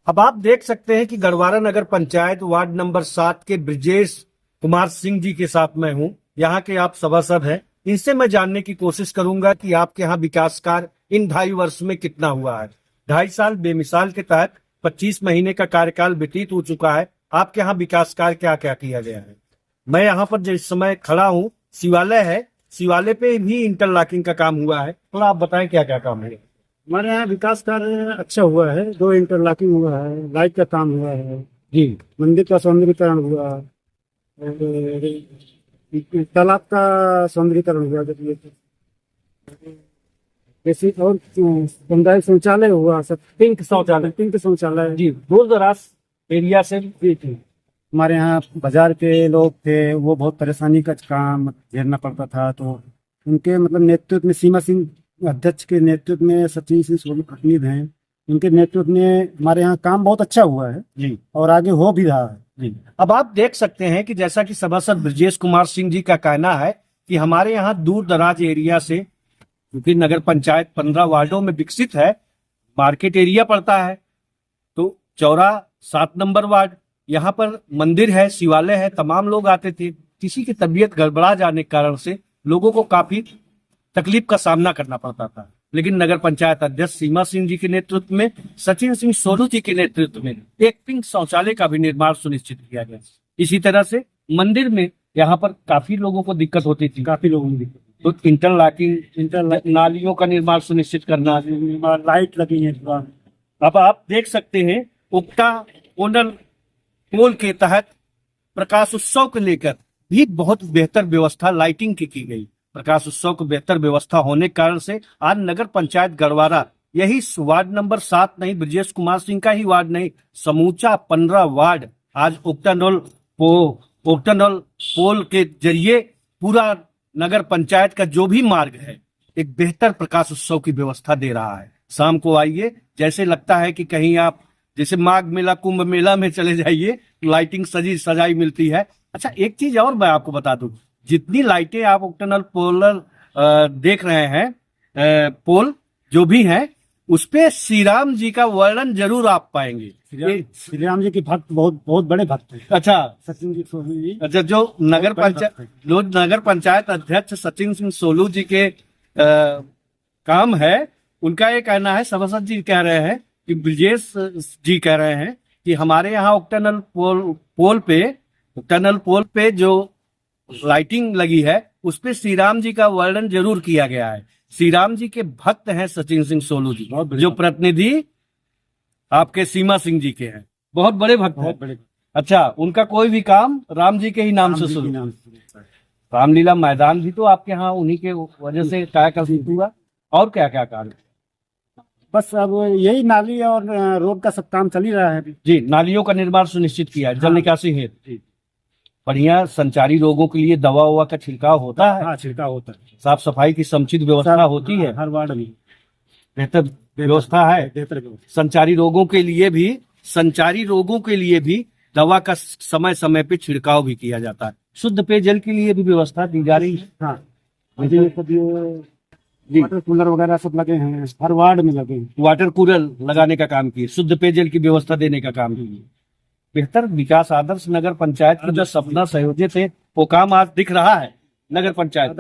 अब आप देख सकते हैं कि गढ़वारा नगर पंचायत वार्ड नंबर 7 के ब्रजेश कुमार सिंह जी के साथ मैं हूं। यहाँ के आप सभासद हैं। इनसे मैं जानने की कोशिश करूंगा कि आपके यहाँ विकास कार्य इन 2.5 वर्ष में कितना हुआ है। 2.5 साल बेमिसाल के तहत 25 महीने का कार्यकाल व्यतीत हो चुका है। आपके यहाँ विकास कार्य क्या क्या किया गया है? मैं यहाँ पर जिस समय खड़ा हूँ, शिवालय है, शिवालय पे भी इंटरलॉकिंग का काम हुआ है। थोड़ा आप बताएं क्या क्या काम है। हमारे यहाँ विकास कार्य अच्छा हुआ है। 2 इंटरलॉकिंग हुआ है, लाइट का काम हुआ है जी। मंदिर का सौंदर्यीकरण हुआ और तालाब का सौंदर्यीकरण हुआ। जैसे और सामुदायिक शौचालय हुआ, सब पिंक शौचालय जी, दूर दराज एरिया से हमारे यहाँ बाजार के लोग थे, वो बहुत परेशानी का काम झेलना पड़ता था। तो उनके मतलब नेतृत्व में सीमा सिंह अध्यक्ष के नेतृत्व में सचिन सिंह सोलू प्रतिनिधि हैं, उनके नेतृत्व में हमारे यहाँ काम बहुत अच्छा हुआ है जी और आगे हो भी रहा है जी। अब आप देख सकते हैं कि जैसा कि सभासद ब्रजेश कुमार सिंह जी का कहना है कि हमारे यहाँ दूर दराज एरिया से, क्योंकि नगर पंचायत 15 वार्डों में विकसित है, मार्केट एरिया पड़ता है, तो चौरा 7 नंबर वार्ड, यहाँ पर मंदिर है, शिवालय है, तमाम लोग आते थे। किसी की तबीयत गड़बड़ा जाने के कारण से लोगों को काफी तकलीफ का सामना करना पड़ता था, लेकिन नगर पंचायत अध्यक्ष सीमा सिंह जी के नेतृत्व में, सचिन सिंह सोलू जी के नेतृत्व में एक पिंक शौचालय का भी निर्माण सुनिश्चित किया गया। इसी तरह से मंदिर में यहाँ पर काफी लोगों को दिक्कत होती थी, काफी लोगों को दिक्कत। तो इंटरलॉकिंग, नालियों का निर्माण सुनिश्चित करना, लाइट लगी है। अब आप देख सकते हैं उक्ता ओनल पोल के तहत प्रकाश उत्सव को लेकर भी बहुत बेहतर व्यवस्था लाइटिंग की गई। प्रकाश उत्सव को बेहतर व्यवस्था होने के कारण से आज नगर पंचायत गढ़वारा, यही वार्ड नंबर 7 नहीं, ब्रजेश कुमार सिंह का ही वार्ड नहीं, समूचा 15 वार्ड आज ओक्टानॉल पोल के जरिए पूरा नगर पंचायत का जो भी मार्ग है एक बेहतर प्रकाश उत्सव की व्यवस्था दे रहा है। शाम को आइए, जैसे लगता है कि कहीं आप जैसे माघ मेला, कुंभ मेला में चले जाइए, लाइटिंग सजी सजाई मिलती है। अच्छा, एक चीज और मैं आपको बता दूं, जितनी लाइटें आप ऑक्टेनल पोलर देख रहे हैं, पोल जो भी हैं, उस पे श्री राम जी का वर्णन जरूर आप पाएंगे। श्री राम जी के भक्त बहुत बड़े भक्त हैं। अच्छा, सचिन जी सोलू जी। अच्छा, जो नगर पंचायत अध्यक्ष सचिन सिंह सोलू जी के काम है, उनका ये कहना है, सभासद जी कह रहे हैं कि ब्रजेश जी कह रहे हैं कि हमारे यहाँ ऑक्टेनल पोल पे जो लाइटिंग लगी है उस पे श्री राम जी का वर्णन जरूर किया गया है। श्री राम जी के भक्त हैं सचिन सिंह सोलू जी, जो प्रतिनिधि आपके सीमा सिंह जी के हैं, बहुत बड़े भक्त हैं। अच्छा, उनका कोई भी काम राम जी के ही नाम से शुरू। रामलीला मैदान भी तो आपके यहाँ उन्हीं के वजह से कायाकल्प हुआ। और क्या क्या कार्य? बस अब यही नाली और रोड का सब काम चल ही रहा है जी। नालियों का निर्माण सुनिश्चित किया है, जल निकासी हेतु बढ़िया संचारी रोगों के लिए दवा ववा का छिड़काव होता है। हाँ, छिड़काव होता है। साफ सफाई की समुचित व्यवस्था होती है, हर वार्ड में बेहतर व्यवस्था है। संचारी रोगों के लिए भी दवा का समय समय पे छिड़काव भी किया जाता है। शुद्ध पेयजल के लिए भी व्यवस्था दी जा रही है। हाँ, वाटर कूलर वगैरह सब लगे हैं, हर वार्ड में लगे हैं। वाटर कूलर लगाने का काम किए, शुद्ध पेयजल की व्यवस्था देने का काम किए। बेहतर विकास आदर्श नगर पंचायत का जो सपना संयोजित थे वो काम आज दिख रहा है। नगर पंचायत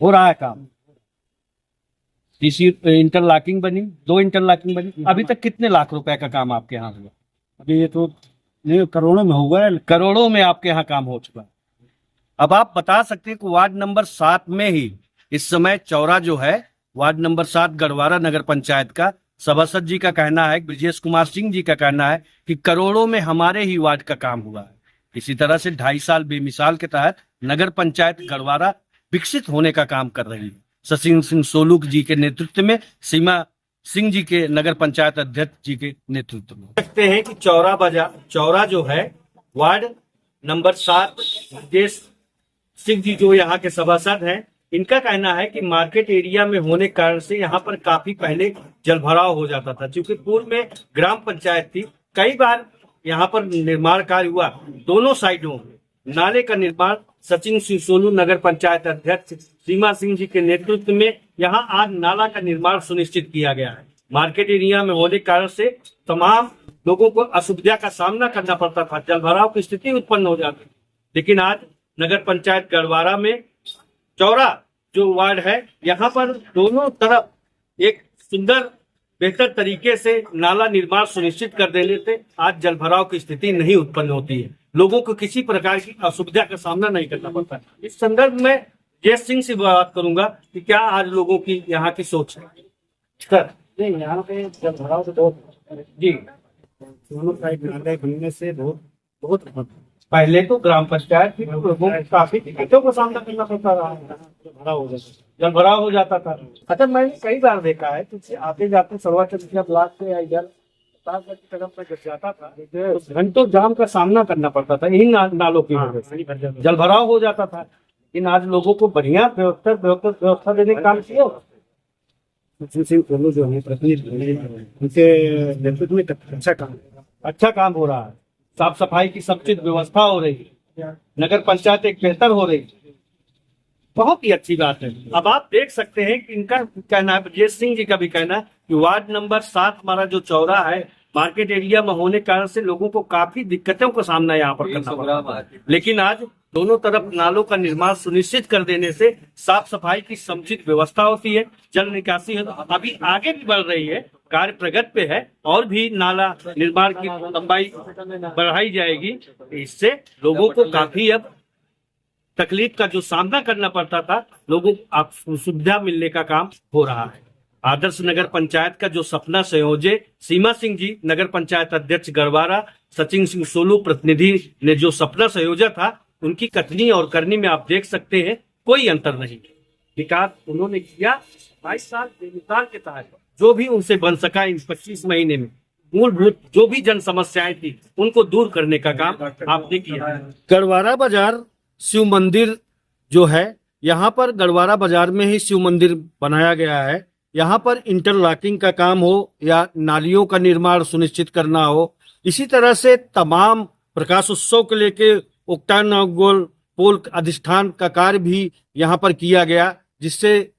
हो रहा है काम। इंटरलॉकिंग बनी, 2 इंटरलॉकिंग बनी। अभी तक कितने लाख रुपए का काम आपके यहाँ हुआ? अभी ये तो करोड़ों में हुआ है। करोड़ों में आपके यहाँ काम हो चुका है। अब आप बता सकते हैं कि वार्ड नंबर 7 में ही इस समय चौरा जो है, वार्ड नंबर 7 गढ़वारा नगर पंचायत का, सभासद जी का कहना है, ब्रजेश कुमार सिंह जी का कहना है कि करोड़ों में हमारे ही वार्ड का काम हुआ है। इसी तरह से 2.5 साल बेमिसाल के तहत नगर पंचायत गढ़वारा विकसित होने का काम कर रही है। सचिन सिंह सोलू जी के नेतृत्व में, सीमा सिंह जी के नगर पंचायत अध्यक्ष जी के नेतृत्व में। देखते हैं कि चौरा जो है, वार्ड नंबर 7 ब्रजेश सिंह जी जो यहाँ के सभासद हैं, इनका कहना है कि मार्केट एरिया में होने के कारण से यहाँ पर काफी पहले जलभराव हो जाता था, क्योंकि पूर्व में ग्राम पंचायत थी। कई बार यहाँ पर निर्माण कार्य हुआ, दोनों साइडों में नाले का निर्माण सचिन सिंह सोलू नगर पंचायत अध्यक्ष सीमा सिंह जी के नेतृत्व में यहाँ आज नाला का निर्माण सुनिश्चित किया गया है। मार्केट एरिया में होने के कारण से तमाम लोगों को असुविधा का सामना करना पड़ता था, जलभराव की स्थिति उत्पन्न हो जाती। लेकिन आज नगर पंचायत गढ़वारा में चौरा जो वार्ड है, यहाँ पर दोनों तरफ एक सुंदर बेहतर तरीके से नाला निर्माण सुनिश्चित कर देने से आज जलभराव की स्थिति नहीं उत्पन्न होती है, लोगों को किसी प्रकार की असुविधा का सामना नहीं करना पड़ता है। इस संदर्भ में जय सिंह से बात करूंगा कि क्या आज लोगों की यहाँ की सोच है। सर, नहीं, यहाँ पे जलभराव तो बहुत जी, दोनों साइड नाले बनने से बहुत पहले तो ग्राम पंचायत भी लोगों को काफी दिक्कतों का सामना करना पड़ता रहा, जलभराव हो जाता है। जलभराव हो जाता था। अच्छा, मैंने कई बार देखा है कि आते जाते सर्वाचंद्रिया ब्लॉक से या इधर प्रतापगढ़ की तरफ में जब जाता था तो घंटों जाम का सामना करना पड़ता था इन्हीं नालों की वजह से, जलभराव हो जाता था। इन आज लोगों को बढ़िया व्यवस्था देने का काम किया। सचिन सिंह सोलू जो है प्रतिनिधि, उनके नेतृत्व में अच्छा काम हो रहा है, साफ सफाई की समुचित व्यवस्था हो रही है, नगर पंचायत एक बेहतर हो रही है, बहुत ही अच्छी बात है। अब आप देख सकते हैं कि इनका कहना है, ब्रजेश सिंह जी का भी कहना है कि वार्ड नंबर 7 हमारा जो चौरा है मार्केट एरिया में होने के कारण से लोगों को काफी दिक्कतों का सामना यहाँ पर करना पड़ा है। लेकिन आज दोनों तरफ नालों का निर्माण सुनिश्चित कर देने से साफ सफाई की समुचित व्यवस्था होती है, जल निकासी है, अभी आगे भी बढ़ रही है, कार्य प्रगति पे है और भी नाला निर्माण की लंबाई बढ़ाई जाएगी। इससे लोगों को काफी अब तकलीफ का जो सामना करना पड़ता था, लोगों को सुविधा मिलने का काम हो रहा है। आदर्श नगर पंचायत का जो सपना संयोजे सीमा सिंह जी, नगर पंचायत अध्यक्ष गढ़वारा, सचिन सिंह सोलू प्रतिनिधि ने जो सपना संयोजा था, उनकी कथनी और करनी में आप देख सकते हैं कोई अंतर नहीं। विकास उन्होंने किया 22 साल बेमिसाल के तहत, जो भी उनसे बन सका इन 25 महीने में मूलभूत जो भी जन समस्याएं थी उनको दूर करने का काम आपने किया। गढ़वारा बाजार शिव मंदिर जो है, यहाँ पर गढ़वारा बाजार में ही शिव मंदिर बनाया गया है। यहाँ पर इंटरलॉकिंग का काम हो या नालियों का निर्माण सुनिश्चित करना हो, इसी तरह से तमाम प्रकाश उत्सव को लेके उक्तानगोल पोल अधिष्ठान का कार्य भी यहाँ पर किया गया, जिससे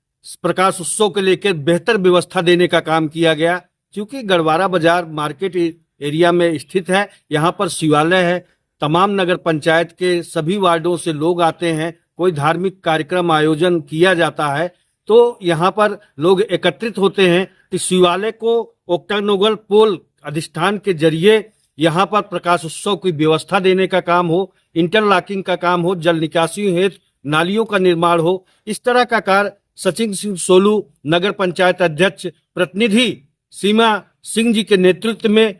प्रकाश उत्सव को लेकर बेहतर व्यवस्था देने का काम किया गया। क्योंकि गढ़वारा बाजार मार्केट एरिया में स्थित है, यहाँ पर शिवालय है, तमाम नगर पंचायत के सभी वार्डों से लोग आते हैं, कोई धार्मिक कार्यक्रम आयोजन किया जाता है तो यहाँ पर लोग एकत्रित होते हैं। इस शिवालय को ओक्टानोगल पोल अधिष्ठान के जरिए यहाँ पर प्रकाश उत्सव की व्यवस्था देने का काम हो, इंटरलॉकिंग का काम हो, जल निकासी हेतु नालियों का निर्माण हो, इस तरह का कार्य सचिन सिंह सोलू नगर पंचायत अध्यक्ष प्रतिनिधि सीमा सिंह जी के नेतृत्व में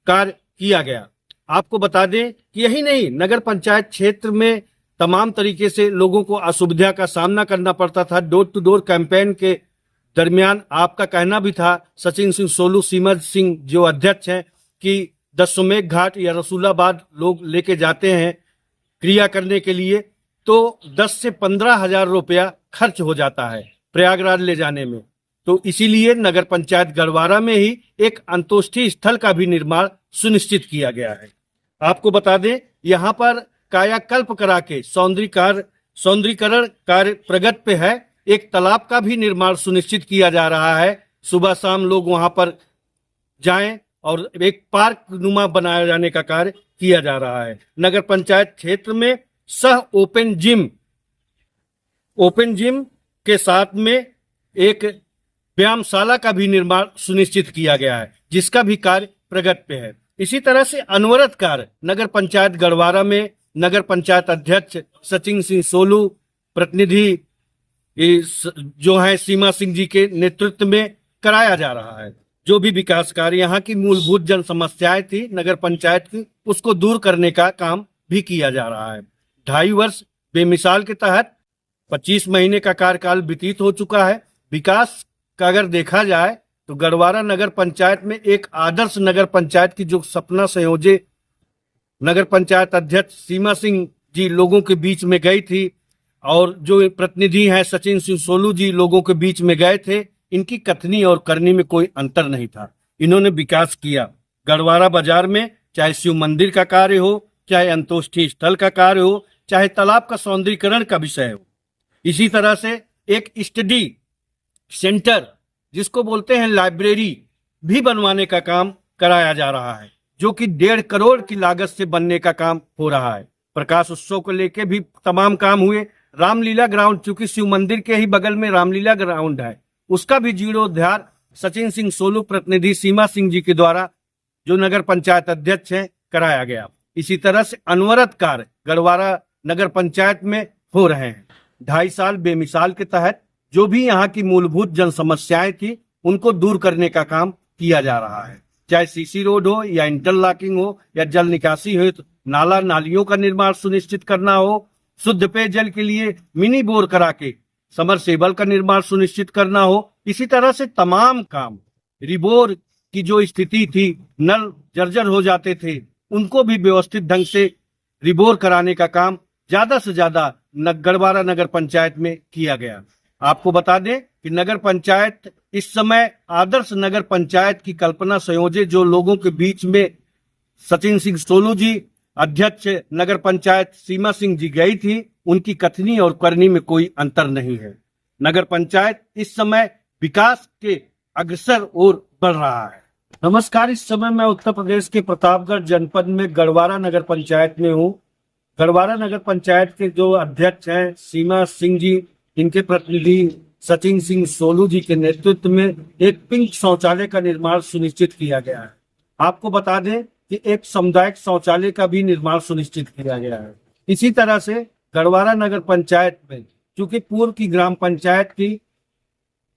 कार्य किया गया। आपको बता दें कि यही नहीं, नगर पंचायत क्षेत्र में तमाम तरीके से लोगों को असुविधा का सामना करना पड़ता था। डोर टू डोर कैंपेन के दरमियान आपका कहना भी था, सचिन सिंह सोलू सीमा सिंह जो अध्यक्ष हैं, कि दशमेघ घाट या रसूलाबाद लोग लेके जाते हैं क्रिया करने के लिए, तो 10 से 15 हजार रुपया खर्च हो जाता है प्रयागराज ले जाने में। तो इसीलिए नगर पंचायत गढ़वारा में ही एक अंतोष्ठी स्थल का भी निर्माण सुनिश्चित किया गया है। आपको बता दें, यहाँ पर कायाकल्प करा के सौंदर्यीकरण कार्य प्रगति पे है। एक तालाब का भी निर्माण सुनिश्चित किया जा रहा है, सुबह शाम लोग वहां पर जाएं, और एक पार्क नुमा बनाया जाने का कार्य किया जा रहा है। नगर पंचायत क्षेत्र में सह ओपन जिम के साथ में एक व्यायामशाला का भी निर्माण सुनिश्चित किया गया है, जिसका भी कार्य प्रगति पे है। इसी तरह से अनवरत कार्य नगर पंचायत गढ़वारा में नगर पंचायत अध्यक्ष सचिन सिंह सोलू प्रतिनिधि जो है सीमा सिंह जी के नेतृत्व में कराया जा रहा है। जो भी विकास कार्य, यहाँ की मूलभूत जन समस्याएं थी नगर पंचायत की, उसको दूर करने का काम भी किया जा रहा है। 2.5 वर्ष बेमिसाल के तहत 25 महीने का कार्यकाल व्यतीत हो चुका है। विकास का अगर देखा जाए तो गढ़वारा नगर पंचायत में एक आदर्श नगर पंचायत की जो सपना संयोजे नगर पंचायत अध्यक्ष सीमा सिंह जी लोगों के बीच में गई थी, और जो प्रतिनिधि हैं सचिन सिंह सोलू जी लोगों के बीच में गए थे। इनकी कथनी और करनी में कोई अंतर नहीं था। इन्होंने विकास किया गढ़वारा बाजार में, चाहे शिव मंदिर का कार्य हो, चाहे अंतोष्ठी स्थल का कार्य हो, चाहे तालाब का सौंदर्यीकरण का विषय हो। इसी तरह से एक स्टडी सेंटर जिसको बोलते हैं लाइब्रेरी, भी बनवाने का काम कराया जा रहा है, जो कि 1.5 करोड़ की लागत से बनने का काम हो रहा है। प्रकाश उत्सव को लेके भी तमाम काम हुए। रामलीला ग्राउंड, चूंकि शिव मंदिर के ही बगल में रामलीला ग्राउंड है, उसका भी जीर्णोद्धार सचिन सिंह सोलू प्रतिनिधि सीमा सिंह जी के द्वारा, जो नगर पंचायत अध्यक्ष हैं, कराया गया। इसी तरह से अनवरत कार्य गढ़वारा नगर पंचायत में हो रहे हैं। 2.5 साल बेमिसाल के तहत जो भी यहाँ की मूलभूत जन समस्याएं थी, उनको दूर करने का काम किया जा रहा है। चाहे सीसी रोड हो या इंटरलॉकिंग हो या जल निकासी हो, तो नाला नालियों का निर्माण सुनिश्चित करना हो, शुद्ध पेयजल के लिए मिनी बोर करा के समरसेबल का निर्माण सुनिश्चित करना हो, इसी तरह से तमाम काम। रिबोर की जो स्थिति थी, नल जर्जर हो जाते थे, उनको भी व्यवस्थित ढंग से रिबोर कराने का काम ज्यादा से ज्यादा गढ़वारा नगर पंचायत में किया गया। आपको बता दें कि नगर पंचायत इस समय आदर्श नगर पंचायत की कल्पना संयोजे जो लोगों के बीच में सचिन सिंह सोलू जी अध्यक्ष नगर पंचायत सीमा सिंह जी गई थी, उनकी कथनी और करनी में कोई अंतर नहीं है। नगर पंचायत इस समय विकास के अग्रसर ओर बढ़ रहा है। नमस्कार, इस समय मैं उत्तर प्रदेश के प्रतापगढ़ जनपद में गढ़वारा नगर पंचायत में हूँ। गढ़वारा नगर पंचायत के जो अध्यक्ष हैं सीमा सिंह जी, इनके प्रतिनिधि सचिन सिंह सोलू जी के नेतृत्व में एक पिंक शौचालय का निर्माण सुनिश्चित किया गया है। आपको बता दें कि एक सामुदायिक शौचालय का भी निर्माण सुनिश्चित किया गया है। इसी तरह से गढ़वारा नगर पंचायत में, चूंकि पूर्व की ग्राम पंचायत थी,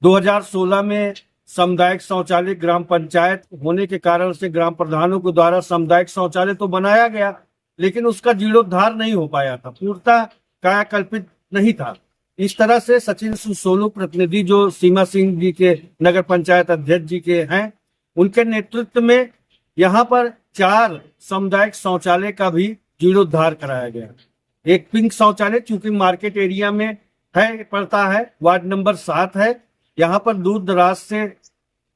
2016 में सामुदायिक शौचालय ग्राम पंचायत होने के कारण से ग्राम प्रधानों के द्वारा सामुदायिक शौचालय तो बनाया गया, लेकिन उसका जीर्णोद्धार नहीं हो पाया था, पूर्णतः कायाकल्पित नहीं था। इस तरह से सचिन सिंह सोलू प्रतिनिधि जो सीमा सिंह जी के नगर पंचायत अध्यक्ष जी के हैं, उनके नेतृत्व में यहाँ पर 4 सामुदायिक शौचालय का भी जीर्णोद्धार कराया गया। एक पिंक शौचालय चूंकि मार्केट एरिया में है, पड़ता है, वार्ड नंबर 7 है। यहाँ पर दूर दराज से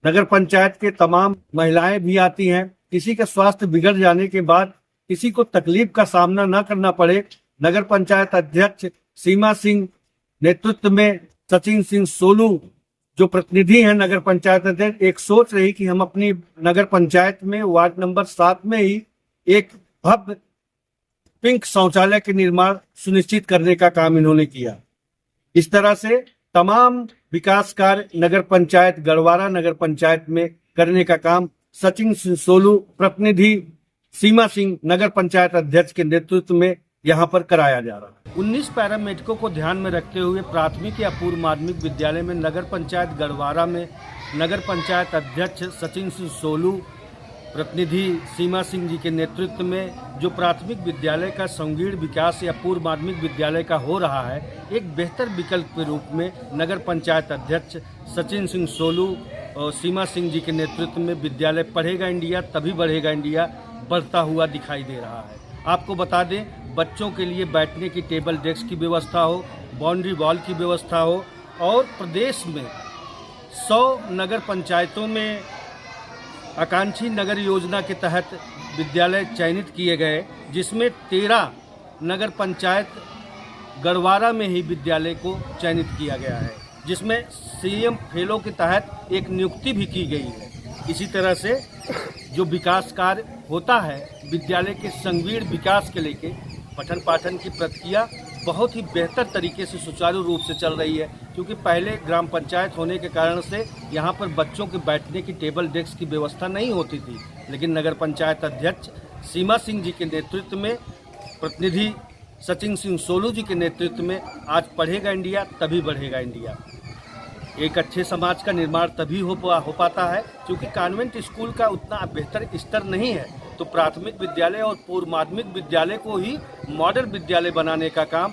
नगर पंचायत के तमाम महिलाएं भी आती हैं। किसी का स्वास्थ्य बिगड़ जाने के बाद किसी को तकलीफ का सामना न करना पड़े, नगर पंचायत अध्यक्ष सीमा सिंह नेतृत्व में सचिन सिंह सोलू जो प्रतिनिधि हैं नगर पंचायत अध्यक्ष, एक सोच रही कि हम अपनी नगर पंचायत में वार्ड नंबर 7 में ही एक भव्य पिंक शौचालय के निर्माण सुनिश्चित करने का काम इन्होंने किया। इस तरह से तमाम विकास कार्य नगर पंचायत गढ़वारा नगर पंचायत में करने का काम सचिन सिंह सोलू प्रतिनिधि सीमा सिंह नगर पंचायत अध्यक्ष के नेतृत्व में यहाँ पर कराया जा रहा है। 19 पैरामेडिकों को ध्यान में रखते हुए प्राथमिक या पूर्व माध्यमिक विद्यालय में नगर पंचायत गढ़वारा में नगर पंचायत अध्यक्ष सचिन सिंह सोलू प्रतिनिधि सीमा सिंह जी के नेतृत्व में जो प्राथमिक विद्यालय का संगीण विकास या पूर्व माध्यमिक विद्यालय का हो रहा है, एक बेहतर विकल्प के रूप में नगर पंचायत अध्यक्ष सचिन सिंह सोलू और सीमा सिंह जी के नेतृत्व में विद्यालय पढ़ेगा इंडिया तभी बढ़ेगा इंडिया बढ़ता हुआ दिखाई दे रहा है। आपको बता दें, बच्चों के लिए बैठने की टेबल डेस्क की व्यवस्था हो, बाउंड्री वॉल की व्यवस्था हो, और प्रदेश में 100 नगर पंचायतों में आकांक्षी नगर योजना के तहत विद्यालय चयनित किए गए, जिसमें 13 नगर पंचायत गढ़वारा में ही विद्यालय को चयनित किया गया है, जिसमें सीएम फेलो के तहत एक नियुक्ति भी की गई है। इसी तरह से जो विकास कार्य होता है विद्यालय के संगीण विकास के लेके पठन पाठन की प्रक्रिया बहुत ही बेहतर तरीके से सुचारू रूप से चल रही है, क्योंकि पहले ग्राम पंचायत होने के कारण से यहाँ पर बच्चों के बैठने की टेबल डेस्क की व्यवस्था नहीं होती थी, लेकिन नगर पंचायत अध्यक्ष सीमा सिंह जी के नेतृत्व में प्रतिनिधि सचिन सिंह सोलू जी के नेतृत्व में आज पढ़ेगा इंडिया तभी बढ़ेगा इंडिया। एक अच्छे समाज का निर्माण तभी हो पाता है, क्योंकि कॉन्वेंट स्कूल का उतना बेहतर स्तर नहीं है, तो प्राथमिक विद्यालय और पूर्व माध्यमिक विद्यालय को ही मॉडल विद्यालय बनाने का काम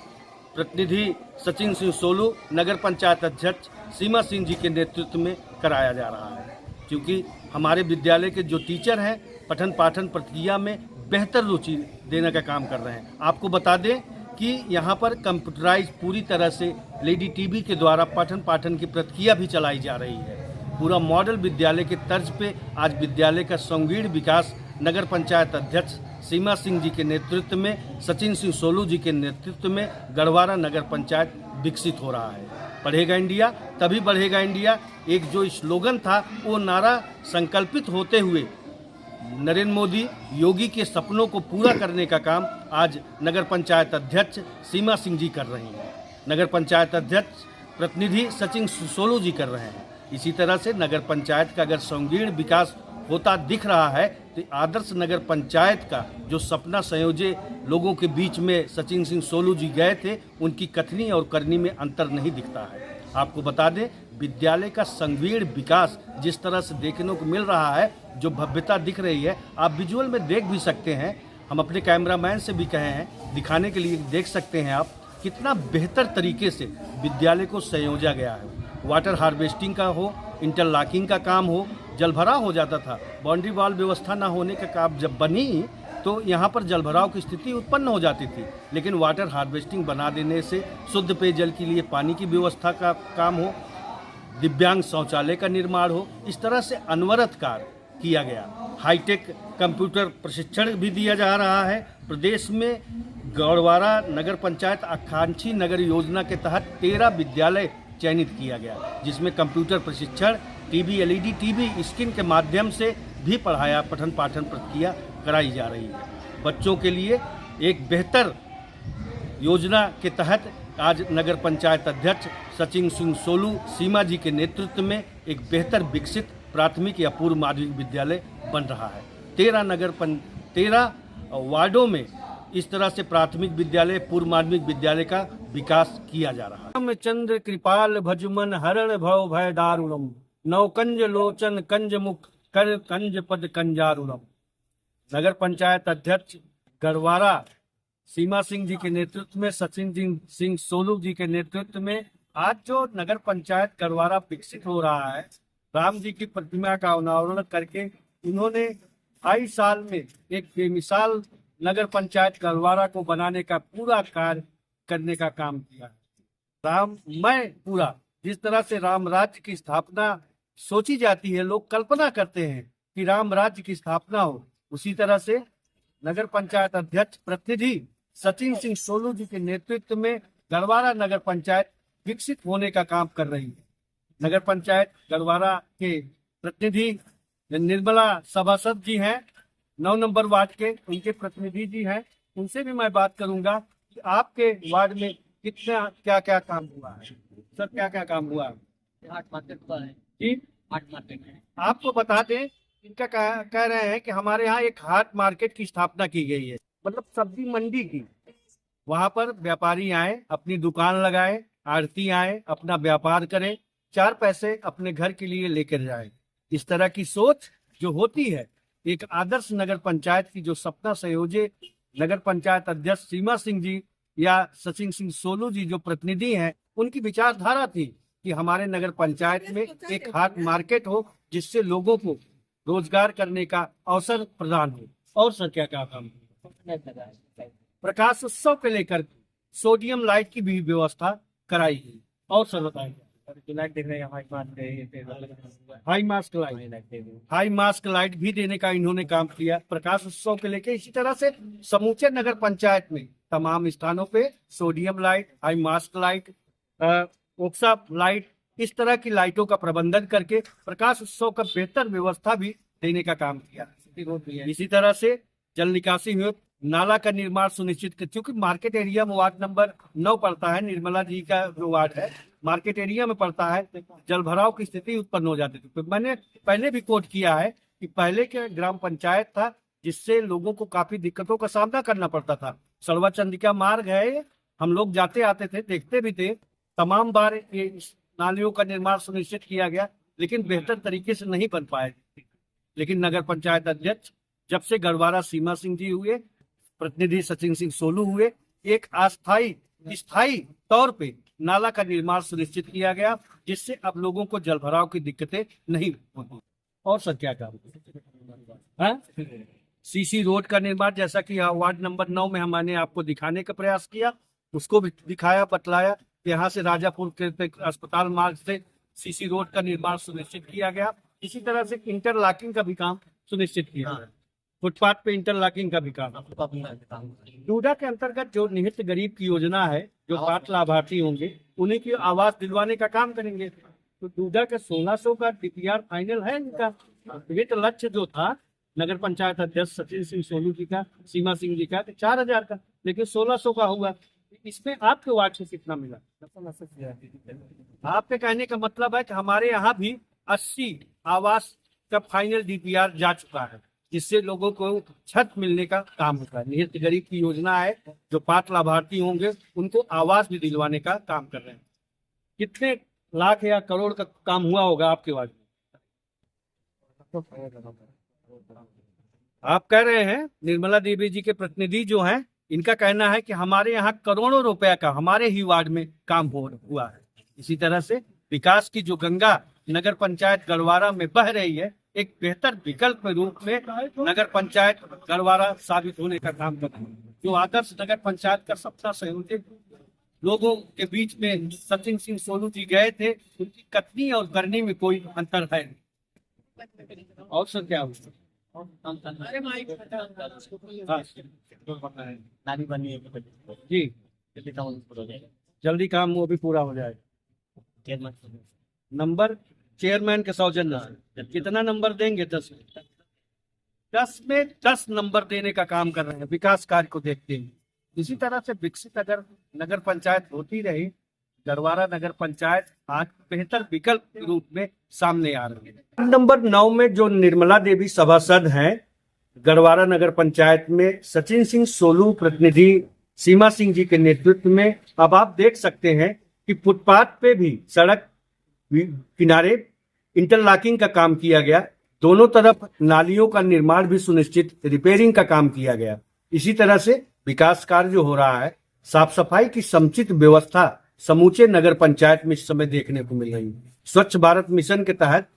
प्रतिनिधि सचिन सिंह सोलू नगर पंचायत अध्यक्ष सीमा सिंह जी के नेतृत्व में कराया जा रहा है। क्योंकि हमारे विद्यालय के जो टीचर हैं पठन पाठन प्रक्रिया में बेहतर रुचि देने का काम कर रहे हैं। आपको बता दें कि यहाँ पर कंप्यूटराइज पूरी तरह से लेडी टीवी के द्वारा पठन पाठन की प्रक्रिया भी चलाई जा रही है। पूरा मॉडल विद्यालय के तर्ज पे आज विद्यालय का संगीण विकास नगर पंचायत अध्यक्ष सीमा सिंह जी के नेतृत्व में, सचिन सिंह सोलू जी के नेतृत्व में गढ़वारा नगर पंचायत विकसित हो रहा है। बढ़ेगा इंडिया तभी बढ़ेगा इंडिया, एक जो स्लोगन था वो नारा संकल्पित होते हुए नरेंद्र मोदी योगी के सपनों को पूरा करने का काम आज नगर पंचायत अध्यक्ष सीमा सिंह जी कर रही हैं, नगर पंचायत अध्यक्ष प्रतिनिधि सचिन सोलू जी कर रहे हैं। इसी तरह से नगर पंचायत का अगर संकीर्ण विकास होता दिख रहा है तो आदर्श नगर पंचायत का जो सपना संयोजे लोगों के बीच में सचिन सिंह सोलू जी गए थे, उनकी कथनी और करनी में अंतर नहीं दिखता है। आपको बता दें, विद्यालय का संकीर्ण विकास जिस तरह से देखने को मिल रहा है, जो भव्यता दिख रही है, आप विजुअल में देख भी सकते हैं। हम अपने कैमरामैन से भी कहे हैं दिखाने के लिए, देख सकते हैं आप कितना बेहतर तरीके से विद्यालय को संयोजा गया है। वाटर हार्वेस्टिंग का हो, इंटरलॉकिंग का काम हो, जलभराव हो जाता था, बाउंड्री वॉल व्यवस्था न होने का काम जब बनी तो यहाँ पर जलभराव की स्थिति उत्पन्न हो जाती थी, लेकिन वाटर हार्वेस्टिंग बना देने से शुद्ध पेयजल के लिए पानी की व्यवस्था का काम हो, दिव्यांग शौचालय का निर्माण हो, इस तरह से अनवरत कार्य किया गया। हाईटेक कंप्यूटर प्रशिक्षण भी दिया जा रहा है। प्रदेश में गौड़वारा नगर पंचायत आकांक्षी नगर योजना के तहत 13 विद्यालय चयनित किया गया, जिसमें कंप्यूटर प्रशिक्षण, टीवी, एलईडी टीवी स्क्रीन के माध्यम से भी पठन पाठन प्रक्रिया कराई जा रही है। बच्चों के लिए एक बेहतर योजना के तहत आज नगर पंचायत अध्यक्ष सचिन सिंह सोलू सीमा जी के नेतृत्व में एक बेहतर विकसित प्राथमिक या पूर्व माध्यमिक विद्यालय बन रहा है। 13 वार्डों में इस तरह से प्राथमिक विद्यालय, पूर्व माध्यमिक विद्यालय का विकास किया जा रहा है। रामचंद्र कृपाल भजुमन हरण भव भय दारुणम, नवकंज लोचन कंज मुख कर कंज पद कंजारुणम। नगर पंचायत अध्यक्ष गढ़वारा सीमा सिंह जी के नेतृत्व में, सचिन सिंह सोलू जी के नेतृत्व में आज जो नगर पंचायत गढ़वारा विकसित हो रहा है, राम जी की प्रतिमा का अनावरण करके इन्होंने 2.5 साल में एक बेमिसाल नगर पंचायत गढ़वारा को बनाने का पूरा कार्य करने का काम किया है। राममय पूरा, जिस तरह से राम राज्य की स्थापना सोची जाती है, लोग कल्पना करते हैं कि राम राज्य की स्थापना हो, उसी तरह से नगर पंचायत अध्यक्ष प्रतिनिधि सचिन सिंह सोलू जी के नेतृत्व में गढ़वारा नगर पंचायत विकसित होने का काम कर रही है। नगर पंचायत गढ़वारा के प्रतिनिधि निर्मला सभासद जी हैं, 9 नंबर वार्ड के, उनके प्रतिनिधि जी हैं, उनसे भी मैं बात करूंगा कि आपके वार्ड में कितना क्या क्या काम हुआ है। सर, क्या क्या काम हुआ है? 8 मार्केट हुआ है जी, 8 मार्केट है। आपको बता दें, इनका कह रहे हैं कि हमारे यहाँ एक हाट मार्केट की स्थापना की गई है, मतलब सब्जी मंडी की। वहां पर व्यापारी आए, अपनी दुकान लगाए, आड़ती आए, अपना व्यापार करें, 4 पैसे अपने घर के लिए लेकर जाए। इस तरह की सोच जो होती है, एक आदर्श नगर पंचायत की जो सपना संयोजे नगर पंचायत अध्यक्ष सीमा सिंह जी या सचिन सिंह सोलू जी जो प्रतिनिधि हैं, उनकी विचारधारा थी कि हमारे नगर पंचायत में एक हाट मार्केट हो, जिससे लोगों को रोजगार करने का अवसर प्रदान हो। और सर, क्या क्या काम? प्रकाश उत्सव को लेकर सोडियम लाइट की भी व्यवस्था कराई गई। और सर बताएं? लाइट देख रहे हैं, हाई मास्क लाइट भी देने का इन्होंने काम किया प्रकाश उत्सव के लेके। इसी तरह से समूचे नगर पंचायत में तमाम स्थानों पे sodium light, high mast light, ओक्सा लाइट, इस तरह की लाइटों का प्रबंधन करके प्रकाश उत्सव का बेहतर व्यवस्था भी देने का काम किया। इसी तरह से जल निकासी हुई, नाला का निर्माण सुनिश्चित कर, क्योंकि मार्केट एरिया में वार्ड नंबर 9 पड़ता है, निर्मला जी का जो वार्ड है मार्केट एरिया में पड़ता है, जल भराव की स्थिति उत्पन्न हो जाती थी। मैंने पहले भी कोट किया है कि पहले के ग्राम पंचायत था, जिससे लोगों को काफी दिक्कतों का सामना करना पड़ता था। सड़वा चंद्रिका मार्ग है, हम लोग जाते आते थे, देखते भी थे। तमाम बार ये नालियों का निर्माण सुनिश्चित किया गया, लेकिन बेहतर तरीके से नहीं बन पाए। लेकिन नगर पंचायत अध्यक्ष जब से गढ़वारा सीमा सिंह जी हुए, प्रतिनिधि सचिन सिंह सोलू हुए, एक स्थायी तौर पे नाला का निर्माण सुनिश्चित किया गया, जिससे अब लोगों को जल भराव की दिक्कतें नहीं होती। और सर, क्या काम? सीसी रोड का निर्माण, जैसा कि वार्ड नंबर 9 में हमने आपको दिखाने का प्रयास किया, उसको भी दिखाया, बतलाया। यहाँ से राजापुर के अस्पताल मार्ग से सीसी रोड का निर्माण सुनिश्चित किया गया। इसी तरह से इंटरलॉकिंग का भी काम सुनिश्चित किया गया, फुटपाथ पे इंटरलॉकिंग का भी काम। डूडा के अंतर्गत जो निहित गरीब की योजना है, जो 5 लाभार्थी होंगे, उन्हीं की आवास दिलवाने का काम करेंगे। तो दूधा के 1600 का डीपीआर फाइनल है इनका। ये तो लक्ष्य जो था नगर पंचायत अध्यक्ष सचिन सिंह सोलू जी का, सीमा सिंह जी का 4000 का, लेकिन 1600 का हुआ। इसमें आपके वार्ड से कितना मिला? आपके कहने का मतलब है कि हमारे यहाँ भी 80 आवास का फाइनल डीपीआर जा चुका है, जिससे लोगों को छत मिलने का काम होता है। निहित गरीब की योजना है, जो 5 लाभार्थी होंगे उनको आवास भी दिलवाने का काम कर रहे हैं। कितने लाख या करोड़ का काम हुआ होगा आपके वार्ड में? आप कह रहे हैं, निर्मला देवी जी के प्रतिनिधि जो हैं, इनका कहना है कि हमारे यहाँ करोड़ों रुपए का हमारे ही वार्ड में काम हुआ है। इसी तरह से विकास की जो गंगा नगर पंचायत गढ़वारा में बह रही है, एक बेहतर विकल्प के रूप में नगर पंचायत गढ़वारा साबित होने का काम कर रही है। जो आदर्श नगर पंचायत का सपना संयोजित लोगों के बीच में सचिन सिंह सोलू जी गए थे, उनकी कथनी और करनी में कोई अंतर है नहीं। और सर क्या हुआ? अरे माइक हाँ, नानी बनी है जी, जल्दी काम हो जाएगा। जल्दी काम वो भी पूरा हो जाएगा। नंबर चेयरमैन के सौजन्य से कितना नंबर देंगे? 10 में 10 नंबर देने का काम कर रहे हैं विकास कार्य को देखते हैं। इसी तरह से विकसित अगर नगर पंचायत होती रही, गढ़वारा नगर पंचायत आज बेहतर विकल्प के रूप में सामने आ रही है। नंबर 9 में जो निर्मला देवी सभासद हैं गढ़वारा नगर पंचायत में, सचिन सिंह सोलू प्रतिनिधि सीमा सिंह जी के नेतृत्व में, अब आप देख सकते हैं कि फुटपाथ पे भी सड़क किनारे इंटरलॉकिंग का काम किया गया। दोनों तरफ नालियों का निर्माण भी सुनिश्चित, रिपेयरिंग का काम किया गया। इसी तरह से विकास कार्य जो हो रहा है, साफ सफाई की समुचित व्यवस्था समूचे नगर पंचायत में इस समय देखने को मिल रही है। स्वच्छ भारत मिशन के तहत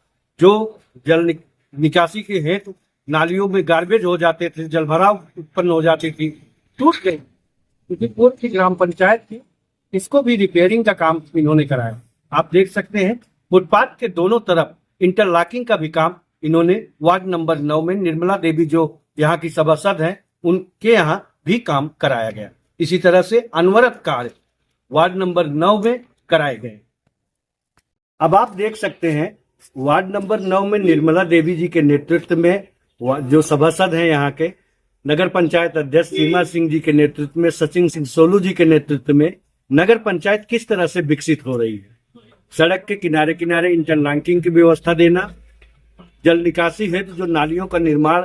जो जल निकासी के हेतु नालियों में गार्बेज हो जाते थे, जलभराव उत्पन्न हो जाती थी, टूट गई, क्योंकि पूर्व की ग्राम पंचायत थी। इसको भी रिपेयरिंग का काम इन्होंने कराया। आप देख सकते हैं फुटपाथ के दोनों तरफ इंटरलॉकिंग का भी काम इन्होंने वार्ड नंबर 9 में निर्मला देवी जो यहाँ की सभासद हैं उनके यहाँ भी काम कराया गया। इसी तरह से अनवरत कार्य वार्ड नंबर 9 में कराए गए। अब आप देख सकते हैं वार्ड नंबर 9 में निर्मला देवी जी के नेतृत्व में जो सभासद हैं यहाँ के, नगर पंचायत अध्यक्ष सीमा सिंह जी के नेतृत्व में, सचिन सिंह सोलू जी के नेतृत्व में नगर पंचायत किस तरह से विकसित हो रही है। सड़क के किनारे किनारे इंटरलॉकिंग की व्यवस्था देना, जल निकासी हेतु जो नालियों का निर्माण,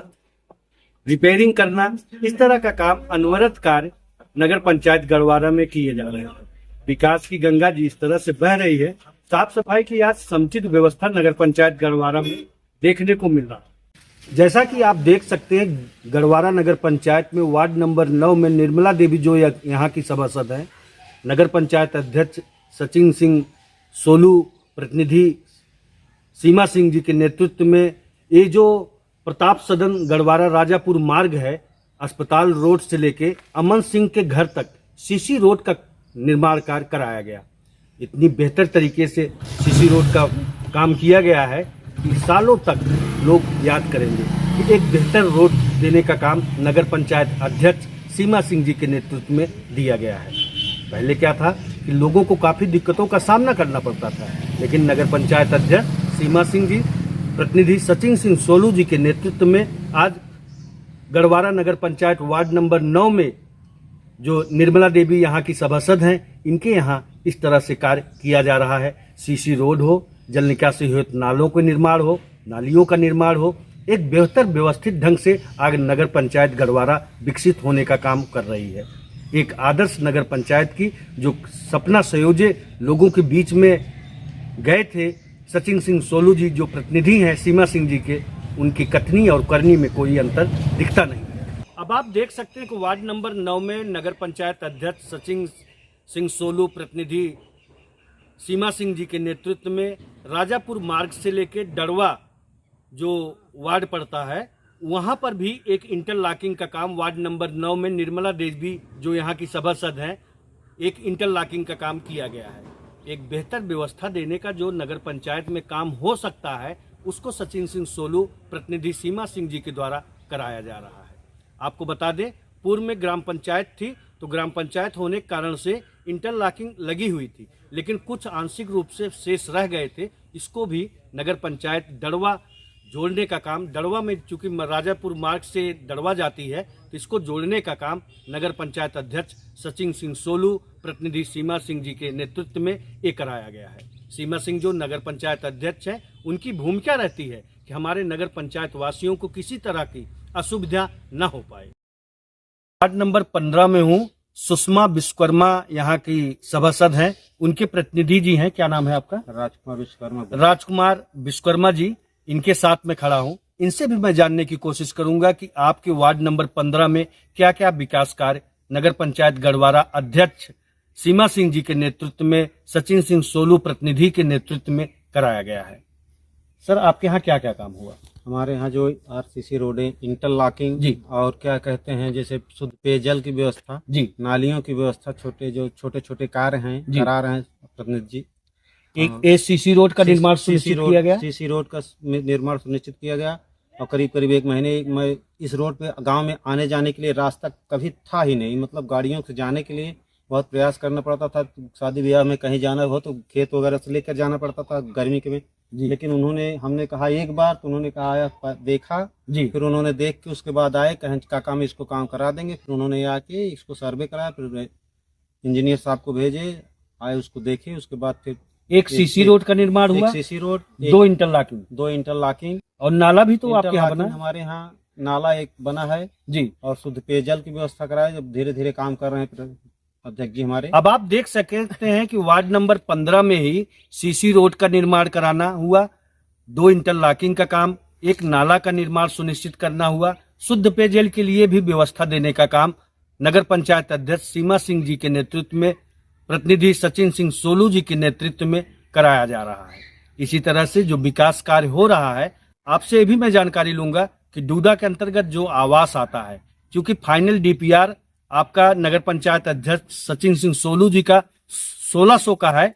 रिपेयरिंग करना, इस तरह का काम अनवरत कार्य नगर पंचायत गढ़वारा में किए जा रहे हैं। विकास की गंगा जी इस तरह से बह रही है। साफ सफाई की आज समुचित व्यवस्था नगर पंचायत गढ़वारा में देखने को मिल रहा है। जैसा कि आप देख सकते हैं गढ़वारा नगर पंचायत में वार्ड नंबर 9 में निर्मला देवी जो यहाँ की सभासद हैं, नगर पंचायत अध्यक्ष सचिन सिंह सोलू प्रतिनिधि सीमा सिंह जी के नेतृत्व में ये जो प्रताप सदन गढ़वारा राजापुर मार्ग है, अस्पताल रोड से लेके अमन सिंह के घर तक सीसी रोड का निर्माण कार्य कराया गया। इतनी बेहतर तरीके से सीसी रोड का काम किया गया है कि सालों तक लोग याद करेंगे कि एक बेहतर रोड देने का काम नगर पंचायत अध्यक्ष सीमा सिंह जी के नेतृत्व में दिया गया है। पहले क्या था कि लोगों को काफ़ी दिक्कतों का सामना करना पड़ता था, लेकिन नगर पंचायत अध्यक्ष सीमा सिंह जी, प्रतिनिधि सचिन सिंह सोलू जी के नेतृत्व में आज गढ़वारा नगर पंचायत वार्ड नंबर 9 में जो निर्मला देवी यहाँ की सभासद हैं, इनके यहाँ इस तरह से कार्य किया जा रहा है। सीसी रोड हो, जल निकासी हेतु नालों का निर्माण हो, नालियों का निर्माण हो, एक बेहतर व्यवस्थित ढंग से आज नगर पंचायत गढ़वारा विकसित होने का काम कर रही है। एक आदर्श नगर पंचायत की जो सपना संयोजे लोगों के बीच में गए थे सचिन सिंह सोलू जी जो प्रतिनिधि हैं सीमा सिंह जी के, उनकी कथनी और करनी में कोई अंतर दिखता नहीं है। अब आप देख सकते हैं कि वार्ड नंबर 9 में नगर पंचायत अध्यक्ष सचिन सिंह सोलू प्रतिनिधि सीमा सिंह जी के नेतृत्व में राजापुर मार्ग से लेकर डरवा जो वार्ड पड़ता है, वहाँ पर भी एक इंटरलॉकिंग का काम वार्ड नंबर 9 में निर्मला देवी जो यहाँ की सभासद हैं, एक इंटरलॉकिंग का काम किया गया है। एक बेहतर व्यवस्था देने का जो नगर पंचायत में काम हो सकता है, उसको सचिन सिंह सोलू प्रतिनिधि सीमा सिंह जी के द्वारा कराया जा रहा है। आपको बता दें, पूर्व में ग्राम पंचायत थी, तो ग्राम पंचायत होने के कारण से इंटरलॉकिंग लगी हुई थी, लेकिन कुछ आंशिक रूप से शेष रह गए थे। इसको भी नगर पंचायत डड़वा जोड़ने का काम, डड़वा में चूंकि राजापुर मार्ग से डड़वा जाती है, तो इसको जोड़ने का काम नगर पंचायत अध्यक्ष सचिन सिंह सोलू, प्रतिनिधि सीमा सिंह जी के नेतृत्व में ये कराया गया है। सीमा सिंह जो नगर पंचायत अध्यक्ष हैं, उनकी भूमिका रहती है कि हमारे नगर पंचायत वासियों को किसी तरह की असुविधा न हो पाए। वार्ड नंबर 15 में हूँ, सुषमा विश्वकर्मा यहाँ की सभासद हैं, उनके प्रतिनिधि जी हैं। क्या नाम है आपका? राजकुमार विश्वकर्मा। राजकुमार विश्वकर्मा जी, इनके साथ में खड़ा हूँ। इनसे भी मैं जानने की कोशिश करूंगा कि आपके वार्ड नंबर 15 में क्या क्या विकास कार्य नगर पंचायत गढ़वारा अध्यक्ष सीमा सिंह जी के नेतृत्व में, सचिन सिंह सोलू प्रतिनिधि के नेतृत्व में कराया गया है। सर, आपके यहाँ क्या क्या काम हुआ? हमारे यहाँ जो आरसीसी रोडें, इंटरलॉकिंग जी, और क्या कहते हैं, जैसे शुद्ध पेयजल की व्यवस्था, जी, नालियों की व्यवस्था, छोटे छोटे कार्य हैं, जी। करा रहे हैं प्रतिनिधि जी। एक एसीसी रोड का निर्माण सुनिश्चित किया गया। सीसी रोड का निर्माण सुनिश्चित किया गया और करीब करीब एक महीने में इस रोड पे गांव में आने जाने के लिए रास्ता कभी था ही नहीं। मतलब गाड़ियों से जाने के लिए बहुत प्रयास करना पड़ता था। शादी ब्याह में कहीं जाना हो तो खेत वगैरह से लेकर जाना पड़ता था गर्मी के में। लेकिन हमने कहा एक बार, तो उन्होंने कहा आया, देखा जी, फिर उन्होंने देख के उसके बाद आए, कहें काका हम इसको काम करा देंगे। फिर उन्होंने आके इसको सर्वे कराया, फिर इंजीनियर साहब को भेजे, आए उसको देखे, उसके बाद फिर एक सीसी रोड का निर्माण हुआ, एक सीसी रोड, दो इंटरलॉकिंग, दो इंटरलॉकिंग और नाला भी तो आपके यहाँ बना। हमारे यहाँ नाला एक बना है जी, और शुद्ध पेयजल की व्यवस्था कराए। जब धीरे धीरे काम कर रहे हैं अध्यक्ष जी हमारे। अब आप देख सकते हैं कि वार्ड नंबर 15 में ही सीसी रोड का निर्माण कराना हुआ, दो इंटरलॉकिंग का काम, एक नाला का निर्माण सुनिश्चित करना हुआ, शुद्ध पेयजल के लिए भी व्यवस्था देने का काम नगर पंचायत अध्यक्ष सीमा सिंह जी के नेतृत्व में, प्रतिनिधि सचिन सिंह सोलू जी के नेतृत्व में कराया जा रहा है। इसी तरह से जो विकास कार्य हो रहा है, आपसे भी मैं जानकारी लूंगा कि डूडा के अंतर्गत जो आवास आता है, क्योंकि फाइनल डीपीआर आपका नगर पंचायत अध्यक्ष सचिन सिंह सोलू जी का 1600 का है,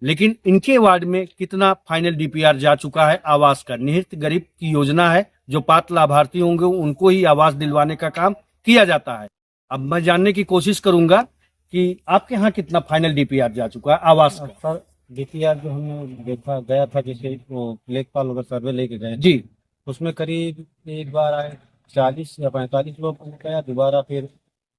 लेकिन इनके वार्ड में कितना फाइनल डीपीआर जा चुका है आवास का? निहित गरीब की योजना है, जो पात्र लाभार्थी होंगे उनको ही आवास दिलवाने का काम किया जाता है। अब मैं जानने की कोशिश करूंगा कि आपके यहाँ कितना फाइनल डीपीआर जा चुका है आवास का? सर डीपीआर जो हमने देखा गया था, जैसे वो लेखपाल वगैरह सर्वे लेके गए जी, उसमें करीब एक बार आए 40 या 45 लोगों का गया, दोबारा फिर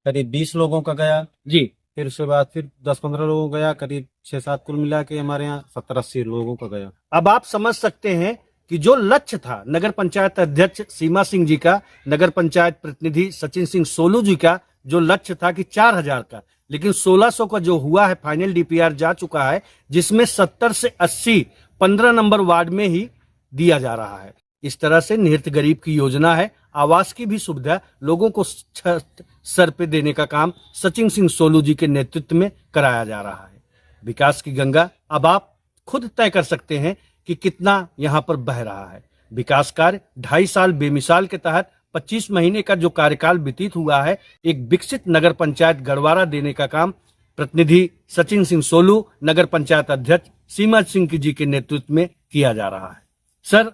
करीब 20 लोगों का गया, जी, फिर उसके बाद फिर 10-15 लोगों का गया, करीब 6-7 कुल मिला के हमारे यहाँ 70-80 लोगों का गया। अब आप समझ सकते हैं कि जो लक्ष्य था नगर पंचायत अध्यक्ष सीमा सिंह जी का, नगर पंचायत प्रतिनिधि सचिन सिंह सोलू जी का जो लक्ष्य था कि 4000 का, लेकिन 1600 का जो हुआ है फाइनल डीपीआर जा चुका है, जिसमें 70 से 80 15 नंबर वार्ड में ही दिया जा रहा है। इस तरह से निहित गरीब की योजना है, आवास की भी सुविधा लोगों को सर पे देने का काम सचिन सिंह सोलू जी के नेतृत्व में कराया जा रहा है। विकास की गंगा अब आप खुद तय कर सकते हैं कि कितना यहाँ पर बह रहा है। विकास कार्य 2.5 साल बेमिसाल के तहत 25 महीने का जो कार्यकाल व्यतीत हुआ है, एक विकसित नगर पंचायत गढ़वारा देने का काम प्रतिनिधि सचिन सिंह सोलू, नगर पंचायत अध्यक्ष सीमा सिंह जी के नेतृत्व में किया जा रहा है। सर,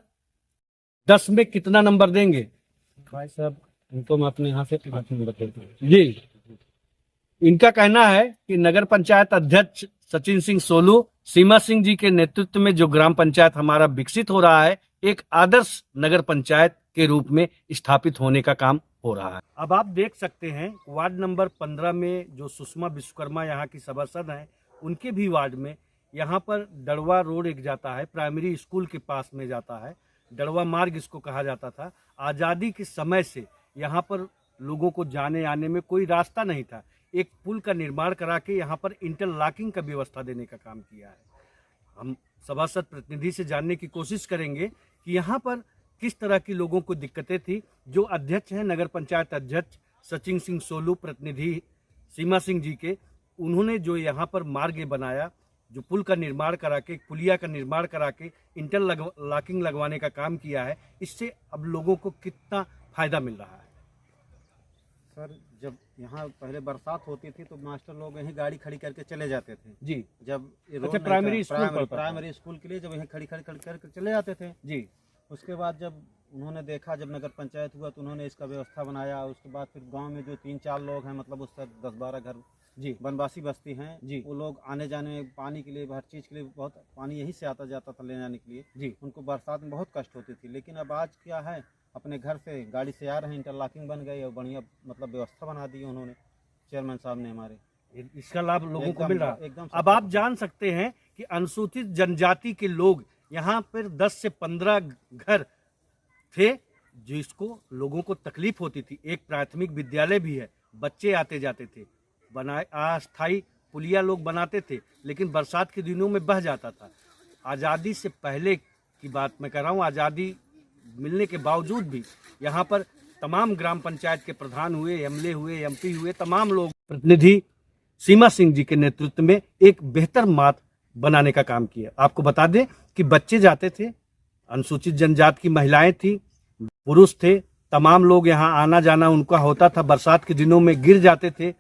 10 में कितना नंबर देंगे? भाई साहब इनको मैं अपने यहाँ से 5 नंबर देता हूँ। जी, इनका कहना है कि नगर पंचायत अध्यक्ष सचिन सिंह सोलू, सीमा सिंह जी के नेतृत्व में जो ग्राम पंचायत हमारा विकसित हो रहा है, एक आदर्श नगर पंचायत के रूप में स्थापित होने का काम हो रहा है। अब आप देख सकते हैं वार्ड नंबर 15 में जो सुषमा विश्वकर्मा यहाँ की सभासद हैं, उनके भी वार्ड में यहाँ पर डड़वा रोड एक जाता है, प्राइमरी स्कूल के पास में जाता है, डड़वा मार्ग इसको कहा जाता था। आज़ादी के समय से यहाँ पर लोगों को जाने आने में कोई रास्ता नहीं था। एक पुल का निर्माण करा के यहाँ पर इंटरलॉकिंग का व्यवस्था देने का काम किया है। हम सभासद प्रतिनिधि से जानने की कोशिश करेंगे कि यहाँ पर किस तरह की लोगों को दिक्कतें थी। जो अध्यक्ष हैं नगर पंचायत अध्यक्ष सचिन सिंह सोलू, प्रतिनिधि सीमा सिंह जी के, उन्होंने जो यहाँ पर मार्ग बनाया, जो पुल का निर्माण करा के, पुलिया का निर्माण करा के इंटरलॉकिंग लगवाने का काम किया है, इससे अब लोगों को कितना फायदा मिल रहा है? सर जब यहाँ पहले बरसात होती थी तो मास्टर लोग यहीं गाड़ी खड़ी करके चले जाते थे जी, जब ये रोड अच्छा, नहीं प्राइमरी था, स्कूल पढ़ता था। प्राइमरी स्कूल के लिए जब यहीं खड़ी करके चले जाते थे। जी, उसके बाद जब उन्होंने देखा, जब नगर पंचायत हुआ तो उन्होंने इसका व्यवस्था बनाया। उसके बाद फिर गांव में जो 3-4 लोग हैं, मतलब उससे 10-12 घर जी वनवासी बस्ती हैं जी वो लोग आने जाने में पानी के लिए हर चीज़ के लिए बहुत पानी यहीं से आता जाता था ले जाने के लिए। जी उनको बरसात में बहुत कष्ट होती थी, लेकिन अब आज क्या है अपने घर से गाड़ी से आ रहे हैं, इंटरलॉकिंग बन गई और बढ़िया मतलब व्यवस्था बना दी उन्होंने चेयरमैन साहब ने हमारे। इसका लाभ लोगों को एकदम- मिल रहा है। एकदम अब आप जान सकते हैं कि अनुसूचित जनजाति के लोग यहाँ पर 10 से 15 घर थे जिसको लोगों को तकलीफ होती थी। एक प्राथमिक विद्यालय भी है, बच्चे आते जाते थे, बनाए अस्थायी पुलिया लोग बनाते थे, लेकिन बरसात के दिनों में बह जाता था। आज़ादी से पहले की बात मैं कर रहा हूँ, आज़ादी मिलने के बावजूद भी यहाँ पर तमाम ग्राम पंचायत के प्रधान हुए, एमएलए हुए, एमपी हुए, तमाम लोग प्रतिनिधि सीमा सिंह जी के नेतृत्व में एक बेहतर मार्ग बनाने का काम किया। आपको बता दें कि बच्चे जाते थे, अनुसूचित जनजाति की महिलाएं थी, पुरुष थे, तमाम लोग यहाँ आना जाना उनका होता था। बरसात के दिनों में गिर जाते थे,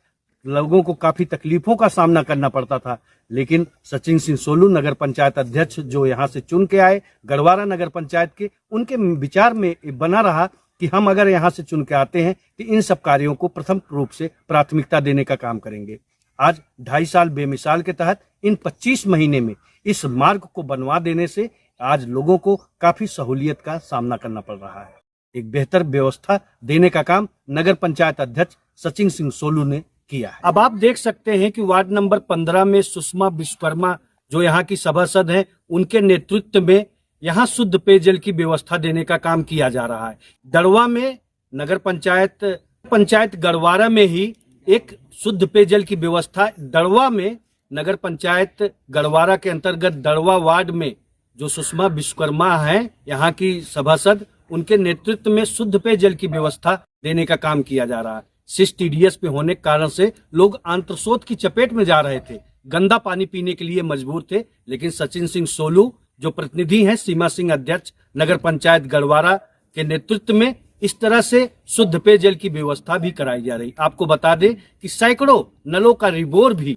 लोगों को काफी तकलीफों का सामना करना पड़ता था। लेकिन सचिन सिंह सोलू नगर पंचायत अध्यक्ष जो यहाँ से चुन के आए गढ़वारा नगर पंचायत के, उनके विचार में बना रहा कि हम अगर यहाँ से चुन के आते हैं तो इन सब कार्यों को प्रथम रूप से प्राथमिकता देने का काम करेंगे। आज 2.5 साल बेमिसाल के तहत इन 25 महीने में इस मार्ग को बनवा देने से आज लोगों को काफी सहूलियत का सामना करना पड़ रहा है। एक बेहतर व्यवस्था देने का काम नगर पंचायत अध्यक्ष सचिन सिंह सोलू ने किया है। अब आप देख सकते हैं कि वार्ड नंबर 15 में सुषमा विश्वकर्मा जो यहाँ की सभासद हैं, उनके नेतृत्व में यहाँ शुद्ध पेयजल की व्यवस्था देने का काम किया जा रहा है। दड़वा में नगर पंचायत गढ़वारा में ही एक शुद्ध पेयजल की व्यवस्था, दड़वा में नगर पंचायत गढ़वारा के अंतर्गत दड़वा वार्ड में जो सुषमा विश्वकर्मा हैं यहाँ की सभासद, उनके नेतृत्व में शुद्ध पेयजल की व्यवस्था देने का काम किया जा रहा है। सिस टीडीएस पे होने के कारण से लोग आंत्रशोथ की चपेट में जा रहे थे, गंदा पानी पीने के लिए मजबूर थे। लेकिन सचिन सिंह सोलू जो प्रतिनिधि हैं, सीमा सिंह अध्यक्ष नगर पंचायत गढ़वारा के नेतृत्व में इस तरह से शुद्ध पेयजल की व्यवस्था भी कराई जा रही। आपको बता दें कि सैकड़ों नलों का रिबोर भी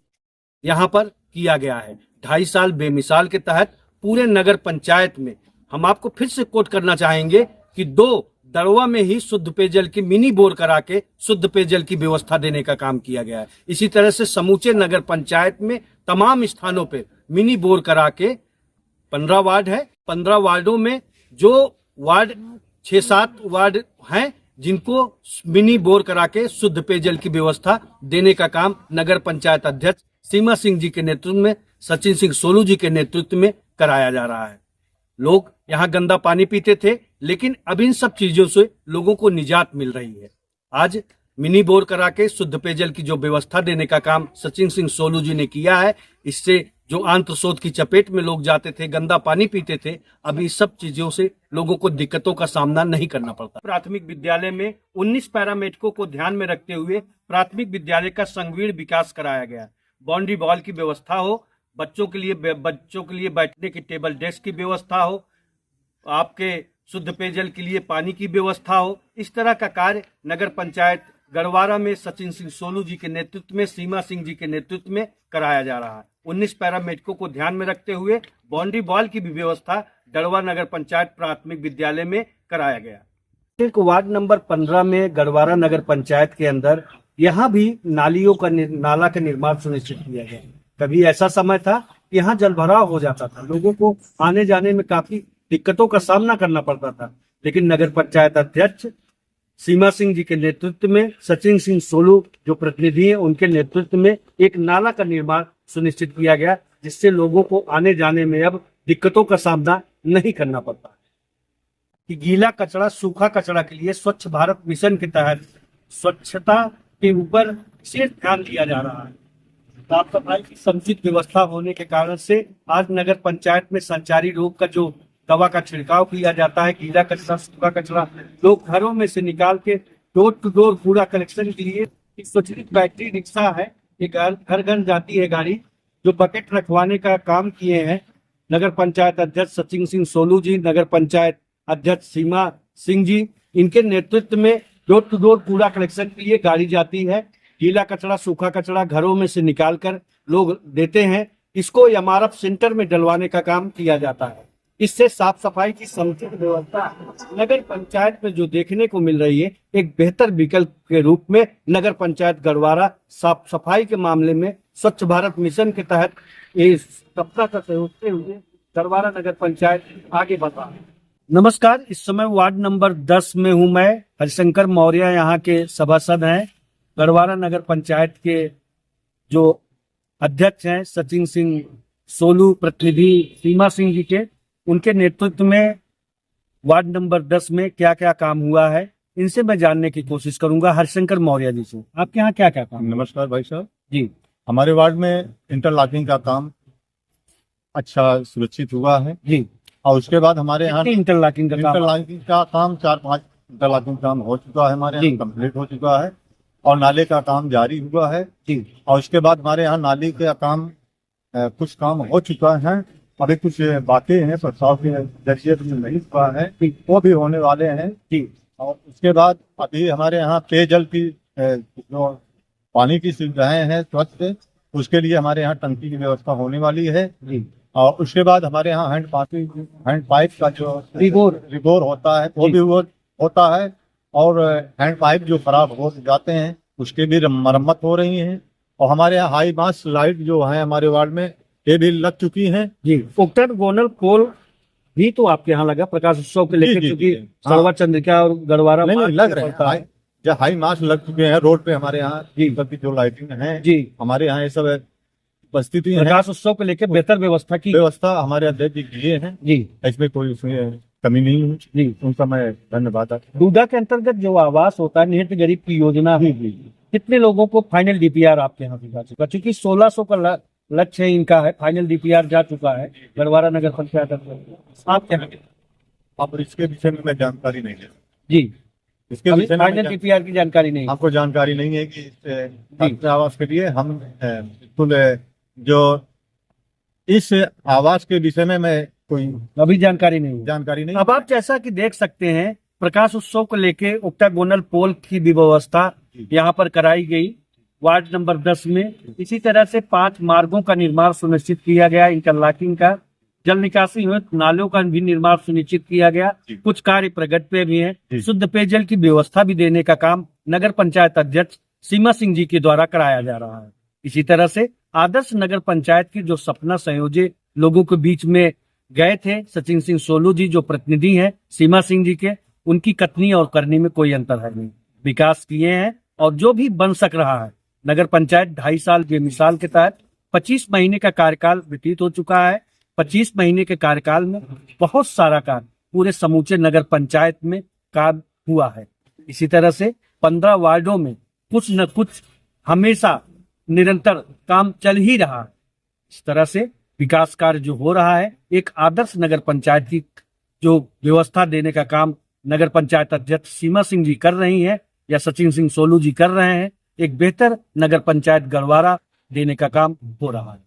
यहाँ पर किया गया है। 2.5 साल बेमिसाल के तहत पूरे नगर पंचायत में हम आपको फिर से कोट करना चाहेंगे कि 2 दड़वा में ही शुद्ध पेयजल की मिनी बोर करा के शुद्ध पेयजल की व्यवस्था देने का काम किया गया है। इसी तरह से समूचे नगर पंचायत में तमाम स्थानों पे मिनी बोर करा के 15 वार्ड है, 15 वार्डों में जो वार्ड 6-7 वार्ड हैं जिनको मिनी बोर करा के शुद्ध पेयजल की व्यवस्था देने का काम नगर पंचायत अध्यक्ष सीमा सिंह जी के नेतृत्व में, सचिन सिंह सोलू जी के नेतृत्व में कराया जा रहा है। लोग यहाँ गंदा पानी पीते थे, लेकिन अब इन सब चीजों से लोगों को निजात मिल रही है। आज मिनी बोर करा के शुद्ध पेयजल की जो व्यवस्था देने का काम सचिन सिंह सोलू जी ने किया है, इससे जो आंत्रशोथ की चपेट में लोग जाते थे, गंदा पानी पीते थे, अब इस सब चीजों से लोगों को दिक्कतों का सामना नहीं करना पड़ता। प्राथमिक विद्यालय में 19 पैरामेडिकों को ध्यान में रखते हुए प्राथमिक विद्यालय का संगीण विकास कराया गया। बाउंड्री वॉल की व्यवस्था हो, बच्चों के लिए बैठने की टेबल डेस्क की व्यवस्था हो, आपके शुद्ध पेयजल के लिए पानी की व्यवस्था हो। इस तरह का कार्य नगर पंचायत गढ़वारा में सचिन सिंह सोलू जी के नेतृत्व में, सीमा सिंह जी के नेतृत्व में कराया जा रहा है। 19 पैरामेडिकों को ध्यान में रखते हुए बाउंड्री वॉल की भी व्यवस्था दड़वा नगर पंचायत प्राथमिक विद्यालय में कराया गया। वार्ड नंबर 15 में गढ़वारा नगर पंचायत के अंदर यहाँ भी नाला का निर्माण सुनिश्चित किया गया। कभी ऐसा समय था कि यहाँ जलभराव हो जाता था, लोगों को आने जाने में काफी दिक्कतों का सामना करना पड़ता था, लेकिन नगर पंचायत अध्यक्ष सीमा सिंह जी के नेतृत्व में, सचिन सिंह सोलू जो प्रतिनिधि हैं उनके नेतृत्व में एक नाला का निर्माण सुनिश्चित किया गया, जिससे लोगों को आने जाने में अब दिक्कतों का सामना नहीं करना पड़ता। कि गीला कचरा सूखा कचरा के लिए स्वच्छ भारत मिशन के तहत स्वच्छता के ऊपर विशेष ध्यान दिया जा रहा है। साफ सफाई की समुचित व्यवस्था होने के कारण से आज नगर पंचायत में संचारी रोग का जो दवा का छिड़काव किया जाता है, गीला कचरा सूखा कचरा लोग घरों में से निकाल के डोर टू डोर कूड़ा कलेक्शन के लिए एक स्वचालित बैटरी रिक्शा है, ये घर घर जाती है गाड़ी, जो बकेट रखवाने का काम किए हैं नगर पंचायत अध्यक्ष सचिन सिंह सोलू जी, नगर पंचायत अध्यक्ष सीमा सिंह जी, इनके नेतृत्व में डोर टू डोर कूड़ा कलेक्शन के लिए गाड़ी जाती है। गीला कचरा सूखा कचरा घरों में से निकाल कर लोग देते हैं, इसको एमआरएफ सेंटर में डलवाने का काम किया जाता है। इससे साफ सफाई की समुचित व्यवस्था नगर पंचायत में जो देखने को मिल रही है, एक बेहतर विकल्प के रूप में नगर पंचायत गढ़वारा साफ सफाई के मामले में स्वच्छ भारत मिशन के तहत इस सप्ताह का सहयोग हुए गढ़वारा नगर पंचायत आगे बढ़ रहा है। नमस्कार, इस समय वार्ड नंबर 10 में हूं मैं। हरिशंकर मौर्य यहाँ के सभासद हैं। गढ़वारा नगर पंचायत के जो अध्यक्ष हैं सचिन सिंह सोलू, प्रतिनिधि सीमा सिंह जी के, उनके नेतृत्व में वार्ड नंबर 10 में क्या क्या काम हुआ है, इनसे मैं जानने की कोशिश करूंगा। हरिशंकर मौर्य जी से, आपके यहाँ क्या क्या काम? नमस्कार भाई साहब जी, हमारे वार्ड में इंटरलॉकिंग का काम अच्छा सुरक्षित हुआ है जी। और उसके बाद हमारे यहाँ कितनी इंटरलॉकिंग का काम? इंटरलॉकिंग का काम 4-5 इंटरलॉकिंग काम हो चुका है, हमारे जी। यहाँ कंप्लीट हो चुका है और नाले का काम जारी हुआ है। जी, और उसके बाद हमारे यहाँ नाली का काम कुछ काम हो चुका है, अभी कुछ बातें हैं प्रस्ताव के जरिए तो नहीं हुआ है, वो भी होने वाले हैं। जी। और उसके बाद अभी हमारे यहाँ पेयजल की जो पानी की सुविधाएं हैं स्वच्छ, उसके लिए हमारे यहाँ टंकी की व्यवस्था होने वाली है। जी। और उसके बाद हमारे यहाँ हैंड पाइप का जो रिगोर होता है वो जी। भी वो होता है, और हैंड पाइप जो खराब हो जाते हैं उसके भी मरम्मत हो रही है। और हमारे यहाँ हाई मास लाइट जो है हमारे वार्ड में ये भी लग चुकी हैं। जी, ऑक्टागोनल पोल भी तो आपके यहाँ लगा प्रकाश उत्सव के जी, लेकर, जी, क्योंकि जी। हाँ। सरवा चंद्रिका और गढ़वारा नहीं मार्ग लग पे रहे पड़ता है। हैं, जो हाई मास लग चुके हैं रोड पे हमारे यहाँ जी। सबकी जो लाइटिंग है जी, हमारे यहाँ ये सब उपस्थिति है। प्रकाश उत्सव को लेकर बेहतर व्यवस्था की। व्यवस्था हमारे अध्यक्ष जी किए हैं, जी, इसमें कोई उसमें कमी नहीं है जी। उनका मैं धन्यवाद। डूडा के अंतर्गत जो आवास होता है, निहित गरीब की योजना है, कितने लोगों को फाइनल डीपीआर आपके यहाँ से जा चुका? क्योंकि 1600 का लक्ष्य इनका है, फाइनल डीपीआर जा चुका है गढ़वारा नगर पंचायत अंतर्गत। आप क्या? अब इसके विषय में मैं जानकारी नहीं है, जी, इसके अभी विषय में फाइनल डीपीआर की जानकारी नहीं। आपको जानकारी नहीं है कि इस आवास के लिए हम बिल्कुल जो इस आवास के विषय में मैं कोई अभी जानकारी नहीं। जानकारी नहीं। अब आप जैसा कि देख सकते हैं, प्रकाश उत्सव को लेके ऑक्टागोनल पोल की भी व्यवस्था यहाँ पर कराई गई वार्ड नंबर 10 में। इसी तरह से 5 मार्गों का निर्माण सुनिश्चित किया गया, इंटरलॉकिंग का, जल निकासी हुए नालों का भी निर्माण सुनिश्चित किया गया। कुछ कार्य प्रगति पे भी हैं। शुद्ध पेयजल की व्यवस्था भी देने का काम नगर पंचायत अध्यक्ष सीमा सिंह जी के द्वारा कराया जा रहा है। इसी तरह से आदर्श नगर पंचायत की जो सपना संयोजे लोगों के बीच में गए थे सचिन सिंह सोलू जी, जो प्रतिनिधि हैं सीमा सिंह जी के, उनकी कथनी और करनी में कोई अंतर है नहीं। विकास किए हैं और जो भी बन सक रहा है। नगर पंचायत 2.5 साल के मिसाल के तहत 25 महीने का कार्यकाल व्यतीत हो चुका है। 25 महीने के कार्यकाल में बहुत सारा काम पूरे समूचे नगर पंचायत में काम हुआ है। इसी तरह से 15 वार्डों में कुछ न कुछ हमेशा निरंतर काम चल ही रहा है। इस तरह से विकास कार्य जो हो रहा है, एक आदर्श नगर पंचायत की जो व्यवस्था देने का काम नगर पंचायत अध्यक्ष सीमा सिंह जी कर रही हैं या सचिन सिंह सोलू जी कर रहे हैं, एक बेहतर नगर पंचायत गढ़वारा देने का काम हो रहा है।